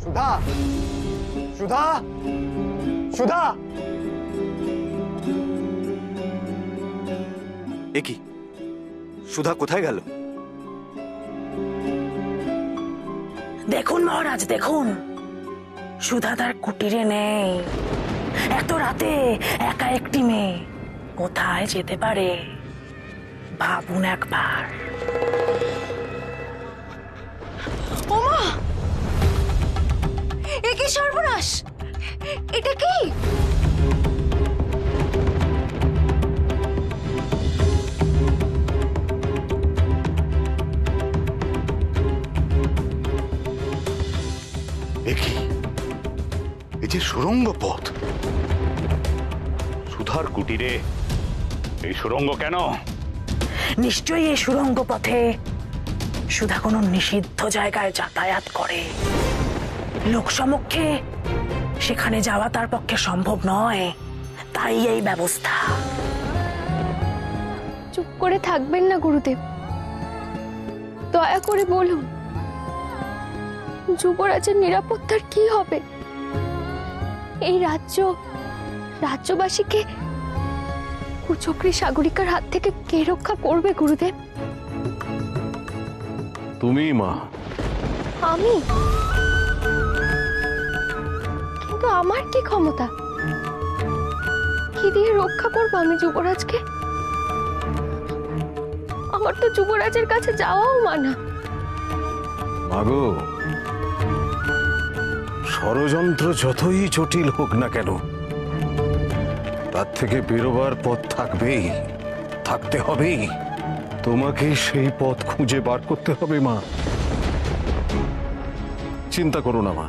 সুধা, সুধা, সুধা। এ কি, সুধা কোথায় গেল? দেখুন মহারাজ, দেখুন, সুধা তার কুটিরে নেই। এত রাতে একা একটি মেয়ে কোথায় যেতে পারে ভাবুন একবার। ওমা, এ কি সর্বনাশ! এটা কি? এই যে সুড়ঙ্গ পথ, সুধার কুটিরে এই সুড়ঙ্গ কেন? নিশ্চয়ই এই সুড়ঙ্গ পথে সুধা কোনো নিষিদ্ধ জায়গায় যাতায়াত করে। লোকসমক্ষে সেখানে যাওয়া তার পক্ষে সম্ভব নয়, তাই এই ব্যবস্থা। চুপ করে থাকবেন না গুরুদেব, দয়া করে বলুন যুবরাজের নিরাপত্তার কি হবে? এই রাজ্যবাসীকে কুচক্রী সাগরিকার হাত থেকে কে রক্ষা করবে গুরুদেব? তুমি মা। আমি? কিন্তু আমার কি ক্ষমতা? কি দিয়ে রক্ষা করবো আমি যুবরাজকে? আমার তো যুবরাজের কাছে যাওয়াও মানা। মাগো, ষড়যন্ত্র যতই জটিল হোক না কেন, তার থেকে বেরোবার পথ থাকবেই, থাকতে হবেই। তোমাকে সেই পথ খুঁজে বার করতে হবে মা। চিন্তা করো না মা,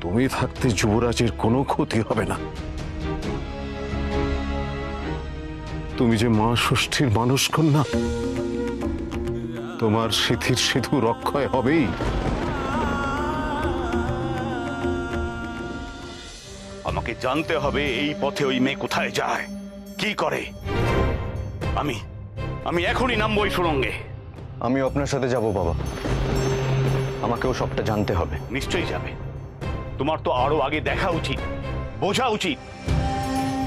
তুমি থাকতে যুবরাজের কোনো ক্ষতি হবে না। তুমি যে মা ষষ্ঠীর মানুষ কন্যা, তোমার সিথির সিধু রক্ষয় হবেই। আমাকে জানতে হবে এই পথে ওই মেয়ে কোথায় যায়, কি করে। আমি এখনই নামবো ওই সুড়ঙ্গে। আমিও আপনার সাথে যাব বাবা, আমাকেও সবটা জানতে হবে। নিশ্চয়ই যাবে। তোমার তো আরো আগে দেখা উচিত, বোঝা উচিত,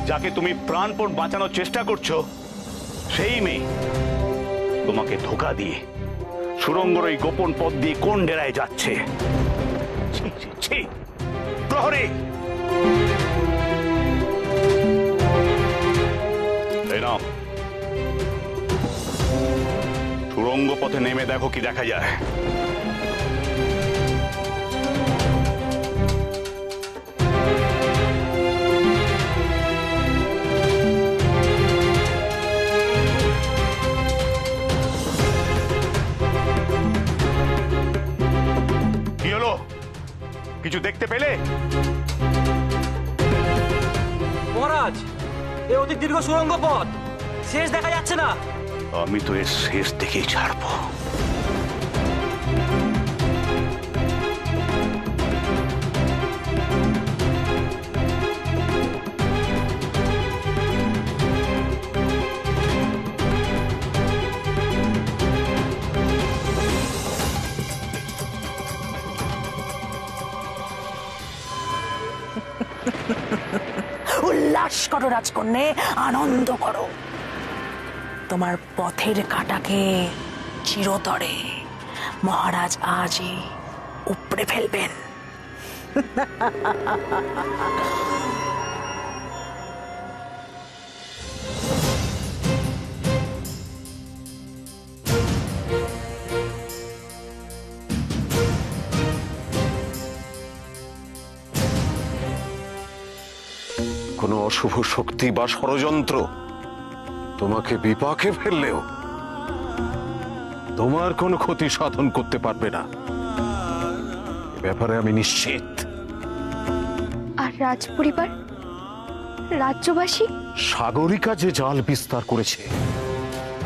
যাকে তুমি প্রাণপণ বাঁচানোর চেষ্টা করছো সেই মেয়ে তোমাকে ধোঁকা দিয়ে সুড়ঙ্গের ওই গোপন পথ দিয়ে কোন ডেরায় যাচ্ছে। ছি ছি ছি! প্রহরী, এই নাও, সুড়ঙ্গ পথে নেমে দেখো কি দেখা যায়। কি হলো, কিছু দেখতে পেলে? মহারাজ, এ অতি দীর্ঘ সুড়ঙ্গ পথ, শেষ দেখা যাচ্ছে না। আমি তো এর শেষ দেখেই ছাড়বো। উল্লাস করো রাজকন্যে, আনন্দ করো। তোমার পথের কাঁটাকে চিরতরে মহারাজ আজই উপড়ে ফেলবেন। কোনো অশুভ শক্তি বা ষড়যন্ত্র তোমাকে বিপাকে ফেললেও তোমার কোনো ক্ষতি সাধন করতে পারবে না, এ ব্যাপারে আমি নিশ্চিত। আর রাজপরিবার, রাজ্যবাসী? সাগরিকা যে জাল বিস্তার করেছে,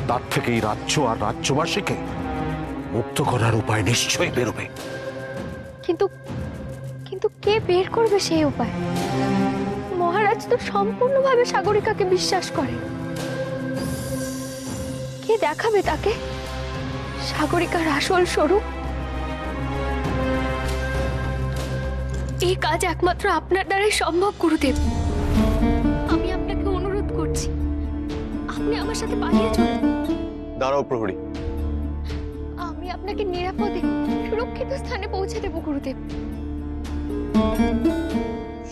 তার থেকে এই রাজ্য আর রাজ্যবাসীকে মুক্ত করার উপায় নিশ্চয়ই বেরোবে। কিন্তু কে বের করবে সেই উপায়? মহারাজ তো সম্পূর্ণভাবে সাগরিকাকে বিশ্বাস করে। কে দেখাবে তাকে সাগরিকার আসল স্বরূপ? এই কাজ একমাত্র আপনার দ্বারাই সম্ভব গুরুদেব। আমি আপনাকে অনুরোধ করছি, আপনি আমার সাথে পালিয়ে চলুন। দাঁড়াও প্রহরী। আমি আপনাকে নিরাপদে সুরক্ষিত স্থানে পৌঁছে দেব গুরুদেব।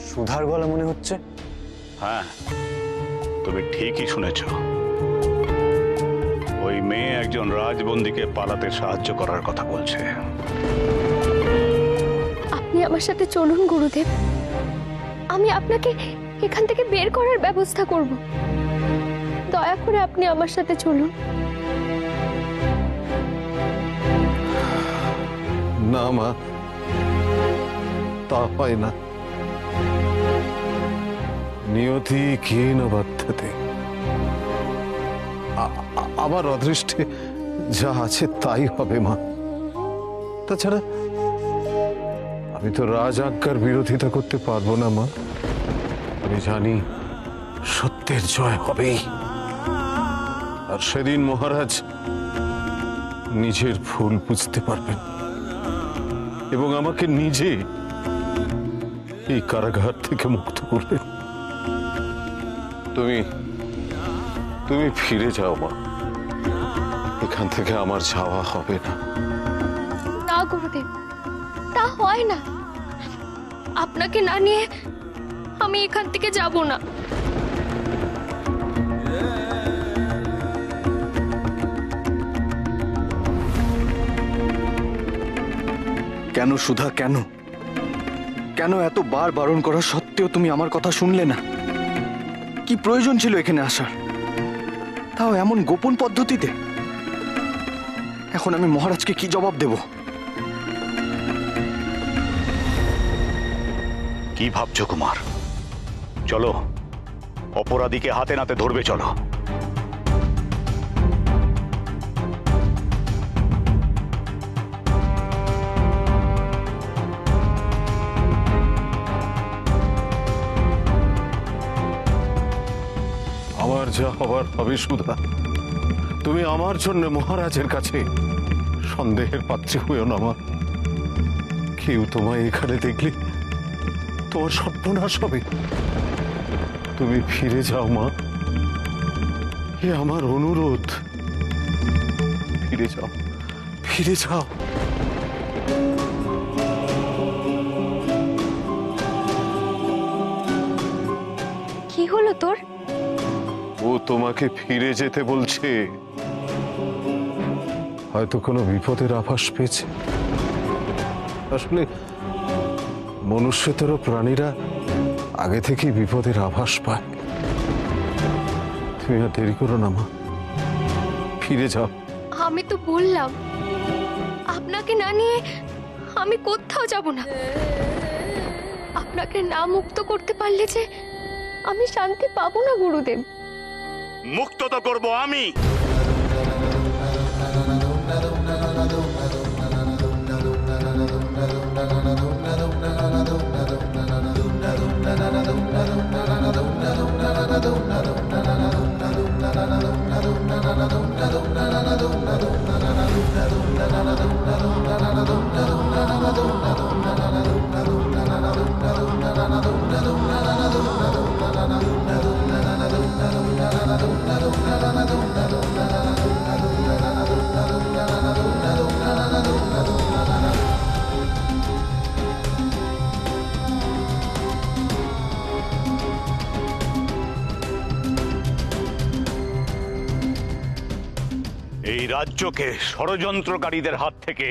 সুধার গলা মনে হচ্ছে। হ্যাঁ, তুমি ঠিকই শুনেছ। ওই মেয়ে একজন রাজবন্দীকে পালাতে সাহায্য করার কথা বলছে। আপনি আমার সাথে চলুন গুরুদেব, আমি আপনাকে এখান থেকে বের করার ব্যবস্থা করব। দয়া করে আপনি আমার সাথে চলুন। না মা, তা হয় না। নিয়তি কে না বাধ্যতে, আমার অদৃষ্টে যা আছে তাই হবে মা। তাছাড়া আমি তো রাজ আজ্ঞার বিরোধিতা করতে পারবো না মা। আমি জানি সত্যের জয় হবেই, আর সেদিন মহারাজ নিজের ভুল বুঝতে পারবেন এবং আমাকে নিজে এই কারাগার থেকে মুক্ত করবেন। তুমি ফিরে যাও মা, এখান থেকে আমার যাওয়া হবে না। না গুরুদেব, তা হয় না। আপনাকে না নিয়ে আমি এখান থেকে যাব না। কেন সুধা, কেন কেন এতবার বারণ করা সত্ত্বেও তুমি আমার কথা শুনলে না? কি প্রয়োজন ছিল এখানে আসার, তাও এমন গোপন পদ্ধতিতে? এখন আমি মহারাজকে কি জবাব দেব? কি ভাবছো কুমার? চলো, অপরাধীকে হাতে নাতে ধরবে। চলো। আমার যা হবার হবে সুধা। তুমি আমার জন্য মহারাজের কাছে সন্দেহের পাত্রী হইও না মা। কেউ তোমায় এখানে দেখলে তোমার সর্বনাশ হবে। তুমি ফিরে যাও মা, এ আমার অনুরোধ। ফিরে যাও, ফিরে যাও। কি হলো তোর? ও তোমাকে ফিরে যেতে বলছে। হয়তো কোনো বিপদের আভাস পেয়েছে। আসলে মনুষ্যতর প্রাণীরা আগে থেকেই বিপদের আভাস পায়। তুমি আর দেরি করো না মা, ফিরে যাও। আমি তো বললাম, আপনাকে না নিয়ে আমি কোথাও যাব না। আপনাকে না মুক্ত করতে পারলে যে আমি শান্তি পাবো না গুরুদেব। মুক্ত তো করবো আমি। এই রাজ্যকে ষড়যন্ত্রকারীদের হাত থেকে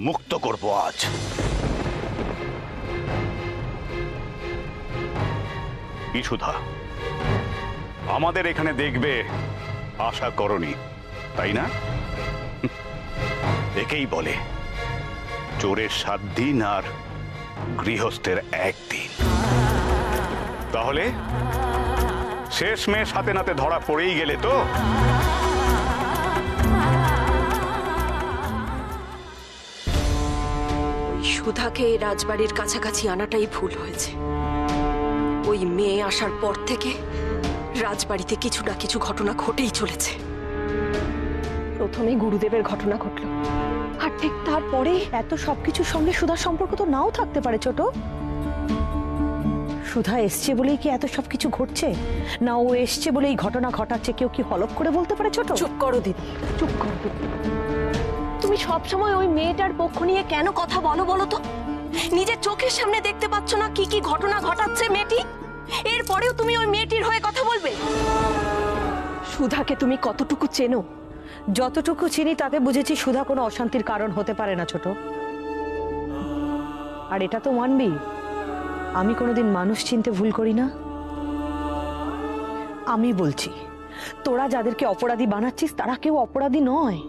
মুক্ত করব আজ। কি সুধা, আমাদের এখানে দেখবে আশা করনি, তাই না? একেই বলে চোরের 7 দিন আর গৃহস্থের 1 দিন। তাহলে শেষমেশ হাতে নাতে ধরা পড়েই গেলে তো। সুধাকে এই রাজবাড়ির কাছাকাছি আনাটাই ভুল হয়েছে। ওই মেয়ে আসার পর থেকে রাজবাড়িতে কিছু না কিছু ঘটনা ঘটেই চলেছে। প্রথমে গুরুদেবের ঘটনা ঘটল, আর ঠিক তারপরে এত সবকিছুর সঙ্গে সুধার সম্পর্ক তো নাও থাকতে পারে ছোট। সুধা এসছে বলেই কি এত সবকিছু ঘটছে, না ও এসছে বলে এই ঘটনা ঘটাচ্ছে? কেউ কি হলপ করে বলতে পারে ছোট? চুপ করো দিদি, চুপ কর দিদি। তুমি সবসময় ওই মেয়েটার পক্ষ নিয়ে কেন কথা বলো বলো তো? নিজের চোখের সামনে দেখতে পাচ্ছ না কি কি ঘটনা ঘটাচ্ছে মেয়েটি? এরপরেও তুমি ওই মেয়েটির হয়ে কথা বলবে? সুধাকে তুমি কতটুকু চেনো? যতটুকু চিনি তাতে বুঝেছি সুধা কোনো অশান্তির কারণ হতে পারে না ছোট। আর এটা তো মানবি আমি কোনোদিন মানুষ চিনতে ভুল করি না। আমি বলছি তোরা যাদেরকে অপরাধী বানাচ্ছিস তারা কেউ অপরাধী নয়,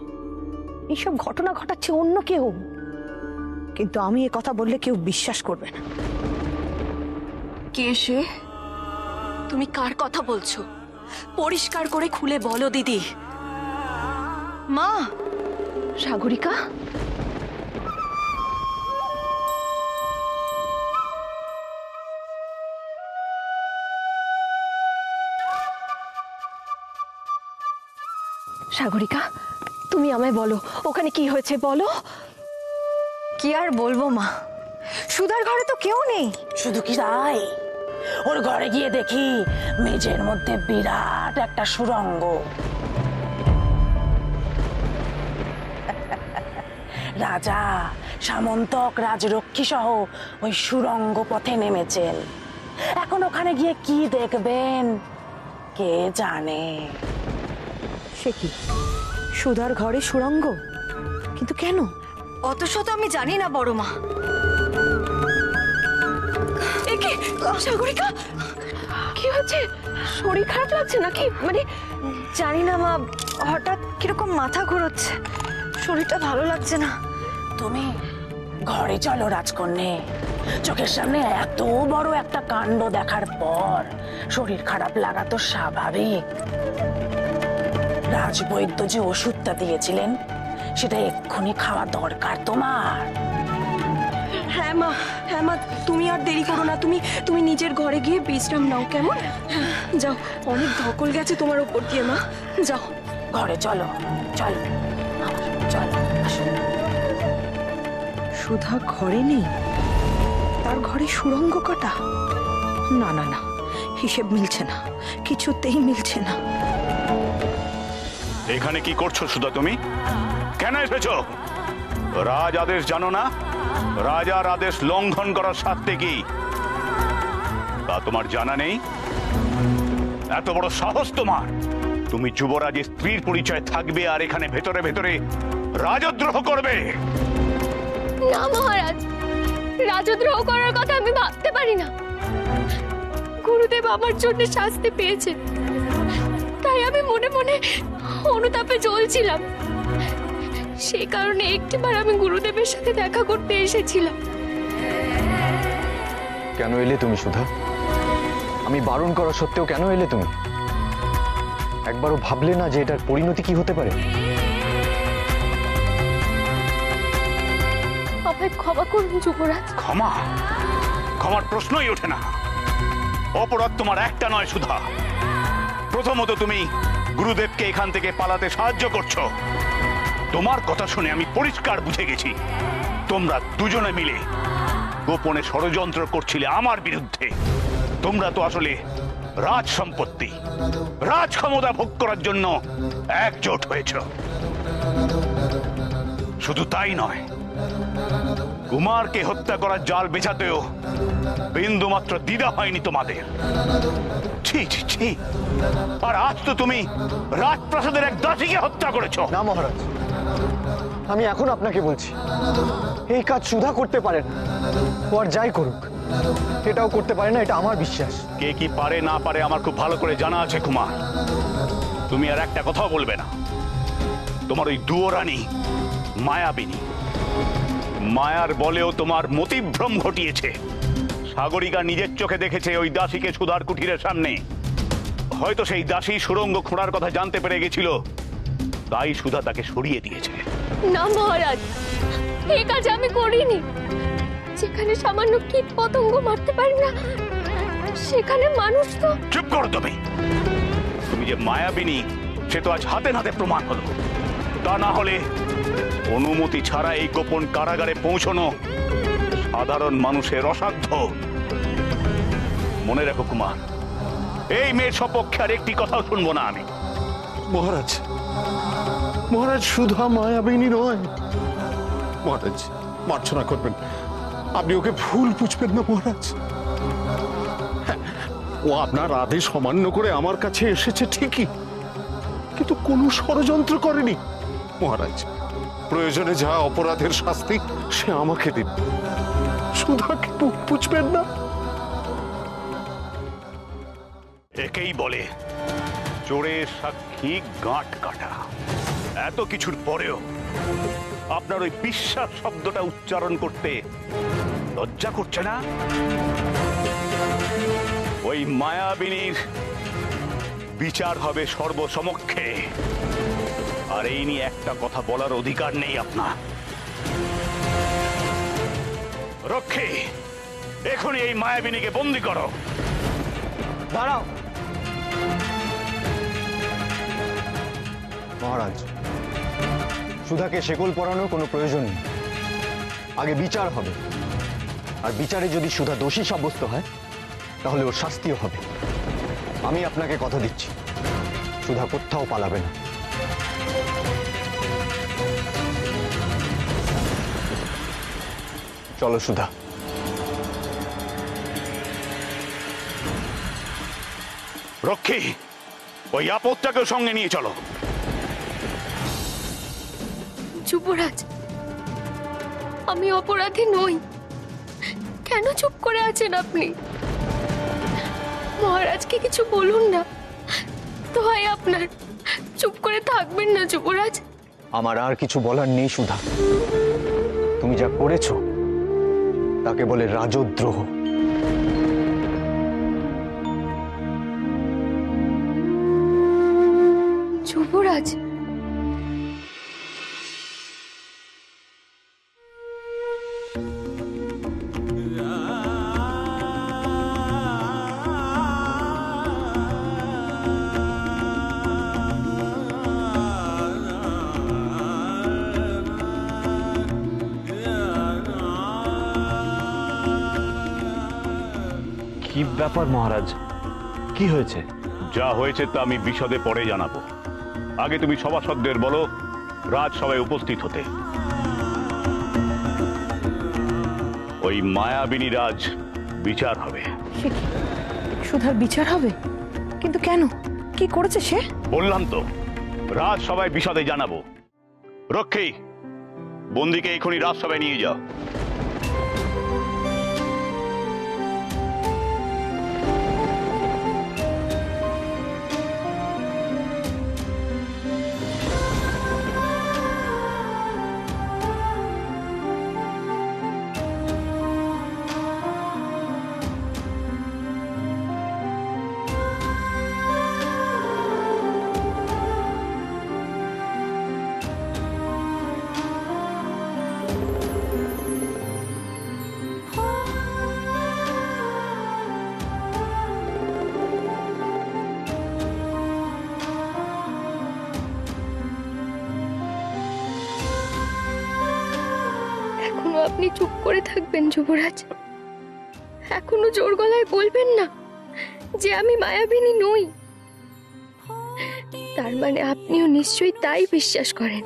এইসব ঘটনা ঘটাচ্ছে অন্য কেউ। কিন্তু আমি এ কথা বললে কেউ বিশ্বাস করবে না। কে সে? তুমি কার কথা বলছো? পরিষ্কার করে খুলে বলো দিদি। মা, সাগরিকা, সাগরিকা, তুমি আমায় বলো ওখানে কি হয়েছে বলো। কি আর বলবো মা, সুধার ঘরে তো কেউ নেই। শুধু কি তাই, ওর ঘরে গিয়ে দেখি মেঝের মধ্যে বিরাট একটা সুড়ঙ্গ। রাজা, সামন্তক, রাজরক্ষী সহ ওই সুড়ঙ্গ পথে নেমেছেন। এখন ওখানে গিয়ে কি দেখবেন কে জানে। সে কি, সুধার ঘরে সুড়ঙ্গ? কিন্তু কেন? অত শত আমি জানি না বড় মা। একে সাগরিকা, কি হচ্ছে? শরীর খারাপ লাগছে নাকি? মানে জানি না মা, হঠাৎ কিরকম মাথা ঘোরাচ্ছে, শরীরটা ভালো লাগছে না। তুমি ঘরে চলো রাজকন্যে। চোখের সামনে এত বড় একটা কাণ্ড দেখার পর শরীর খারাপ লাগা তো স্বাভাবিক। রাজবৈদ্য যে ওষুধটা দিয়েছিলেন সেটা এক্ষুনি খাওয়া দরকার তোমার। হ্যাঁ মা, হ্যাঁ মা, তুমি আর দেরি করো না। তুমি নিজের ঘরে গিয়ে বিশ্রাম নাও, কেমন? যাও, অনেক ধকল গেছে তোমার উপর দিয়ে মা, যাও। ঘরে চলো, চলো, চলো, আসো। সুধা ঘরে নেই, তার ঘরে সুড়ঙ্গ কাটা? না না না, হিসেব মিলছে না, কিছুতেই মিলছে না। এখানে কি করছো সুধা তুমি? কেন এসেছো? রাজ আদেশ জানো না? রাজার আদেশ লঙ্ঘন করার শাস্তি কি তা তোমার জানা নেই? এত বড় সাহস তোমার! তুমি যুবরাজের স্ত্রীর পরিচয় থাকবে আর এখানে ভেতরে ভেতরে রাজদ্রোহ করবে? না মহারাজ, রাজদ্রোহ করার কথা আমি ভাবতে পারি না। গুরুদেব আমার জন্য শাস্তি পেয়েছেন, তাই আমি মনে মনে অনুতাপে জ্বলছিলাম। সেই কারণে একটিবার আমি গুরুদেবের সাথে দেখা করতে এসেছিলাম। কেন এলে তুমি সুধা? আমি বারণ করা সত্ত্বেও কেন এলে তুমি? একবারও ভাবলে না যে এটার পরিণতি কি হতে পারে? আমায় ক্ষমা করুন যুবরাজ। ক্ষমা? ক্ষমার প্রশ্নই ওঠে না। অপরাধ তোমার একটা নয় সুধা। প্রথমত তুমি গুরুদেবকে এখান থেকে পালাতে সাহায্য করছো। তোমার কথা শুনে আমি পরিষ্কার বুঝে গেছি তোমরা দুজনে মিলে গোপনে ষড়যন্ত্র করছিলে আমার বিরুদ্ধে। তোমরা তো আসলে রাজ সম্পত্তি, রাজ ক্ষমতা ভোগ করার জন্য একজোট হয়েছ। শুধু তাই নয়, কুমারকে হত্যা করার জাল বেছাতেও বিন্দু মাত্র দ্বিধা হয়নি তোমাদের। ছি ছি ছি! আর আজ তো তুমি রাজপ্রাসাদের এক দাসীকে হত্যা করেছো। না মহারাজ, আমি এখন আপনাকে বলছি এই কাজ সুধা করতে পারে না। ও আর যাই করুক এটাও করতে পারে না, এটা আমার বিশ্বাস। কে কি পারে না পারে আমার খুব ভালো করে জানা আছে কুমার। তুমি আর একটা কথাও বলবে না। তোমার ওই দুয়োরানী মায়াবিনী, মায়ার বলেও তোমার মতিভ্রম ঘটিয়েছে। সাগরিকা নিজের চোখে দেখেছে ওই দাসীকে সুধার কুঠিরের সামনে। হয়তো সেই দাসী সুড়ঙ্গ খোঁড়ার কথা জানতে পেরে গেছিল, তাই সুধা তাকে সরিয়ে দিয়েছে। না মহারাজ, এই কাজ আমি করিনি। যেখানে সামান্য কীট পতঙ্গ মারতে পারি না সেখানে মানুষ তো। চুপ করো তুমি! তুমি যে মায়াবিনী সে তো আজ হাতে নাতে প্রমাণ হলো। তা না হলে অনুমতি ছাড়া এই গোপন কারাগারে পৌঁছানো সাধারণ মানুষের অসাধ্য। মনে রেখো কুমার, এই মেয়ের সপক্ষে আর একটি কথাও শুনবো না আমি। মহারাজ, মহারাজ সুধা মায়াবিনী নয়। মহারাজ মার্জনা করবেন, আপনি ওকে ভুল বুঝবেন না মহারাজ। হ্যাঁ, ও আপনার আদেশ অমান্য করে আমার কাছে এসেছে ঠিকই, কিন্তু কোনো ষড়যন্ত্র করেনি। মহারাজ, প্রয়োজনে যা অপরাধের শাস্তি সে আমাকে দিন, সুধাকে ভুল বুঝবেন না। একেই বলে চোরের সাক্ষী গাঁট কাটা। এত কিছুর পরেও আপনার ওই বিশ্বাস শব্দটা উচ্চারণ করতে লজ্জা করছে না? ওই মায়াবিনীর বিচার হবে সর্বসমক্ষে, আর এই নিয়ে একটা কথা বলার অধিকার নেই আপনার। রক্ষী, এখনই এই মায়াবিনীকে বন্দী করো। দাঁড়াও মহারাজ, সুধাকে শেকল পরানোর কোনো প্রয়োজন নেই। আগে বিচার হবে, আর বিচারে যদি সুধা দোষী সাব্যস্ত হয় তাহলে ওর শাস্তিও হবে। আমি আপনাকে কথা দিচ্ছি, সুধা কোথাও পালাবে না। চলো সুধা। রক্ষী, ওই আপদটাকেও সঙ্গে নিয়ে চলো। যুবরাজ, আমি অপরাধী নই। কেন চুপ করে আছেন আপনি? মহারাজকে কিছু বলুন না, তো হয় আপনার। চুপ করে থাকবেন না যুবরাজ। আমার আর কিছু বলার নেই সুধা। তুমি যা করেছো তাকে বলে রাজদ্রোহ। যুবরাজ, কি ব্যাপার মহারাজ, কি হয়েছে? যা হয়েছে তা আমি বিশদে পরে জানাবো। আগে তুমি সভাসদদের বলো রাজসভায় উপস্থিত হতে। ওই মায়াবিনী রাজ বিচার হবে। সে কি, সুধার বিচার হবে? কিন্তু কেন, কি করেছে সে? বললাম তো, রাজসভায় বিশদে জানাবো। রক্ষী, বন্দিকে এখনই রাজসভায় নিয়ে যাও। এখনো আপনি চুপ করে থাকবেন যুবরাজ? এখনো জোর গলায় বলবেন না যে আমি মায়াবিনী নই? তার মানে আপনিও নিশ্চয়ই তাই বিশ্বাস করেন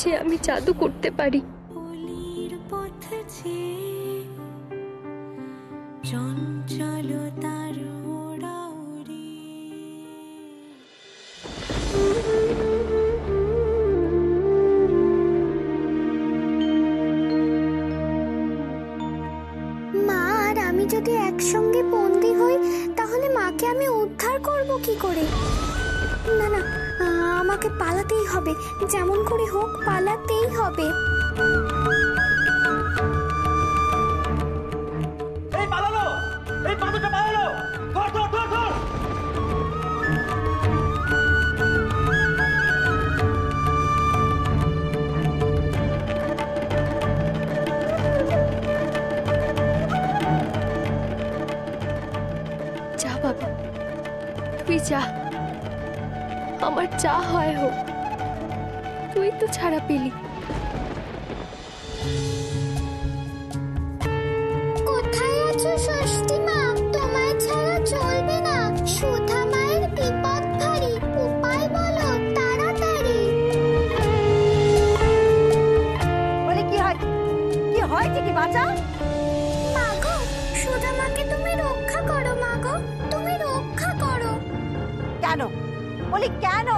যে আমি জাদু করতে পারি। যদি একসঙ্গে বন্দী হই তাহলে মাকে আমি উদ্ধার করব কি করে? না না, আমাকে পালাতেই হবে, যেমন করে হোক পালাতেই হবে। এই পালালো, এই পাথরটা পালালো, ধর ধর ধর ধর। যা বাবা, তুই যা, আমার যা হয় হোক, তুই তো ছাড়া পেলি। কোথায় আছো ষষ্ঠী মা? তোমায় ছাড়া চলবে না। সুধা মায়ের বিপদ ভারী, উপায় বলো তাড়াতাড়ি। বলে কি হয়, কি হয়েছে কি বাঁচা? মাগো, সুধা মাকে তুমি রক্ষা করো মাগো, তুমি রক্ষা করো। কেন বলি কেন?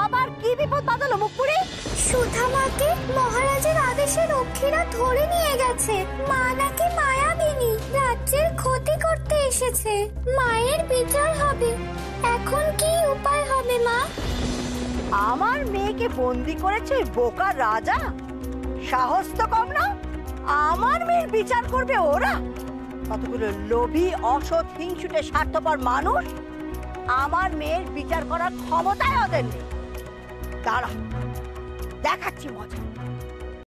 আবার কি বিপদ বাঁধালো মুখপুরি? সুধা মাকে মহারাজের আদেশে রক্ষীরা ধরে নিয়ে গেছে। মা নাকি মায়াবিনী, রাজ্যের ক্ষতি করতে এসেছে। মায়ের বিচার হবে। এখন কি উপায় হবে মা? আমার মেয়েকে বন্দি করেছে ওই বোকা রাজা। সাহস তো কম না, আমার মেয়ের বিচার করবে ওরা? কতগুলো লোভী, অসৎ, হিংসুটে, স্বার্থপর মানুষ। আমার মেয়ের বিচার করার ক্ষমতায় ওদের নেই। দাঁড়া, দেখাচ্ছি মজা।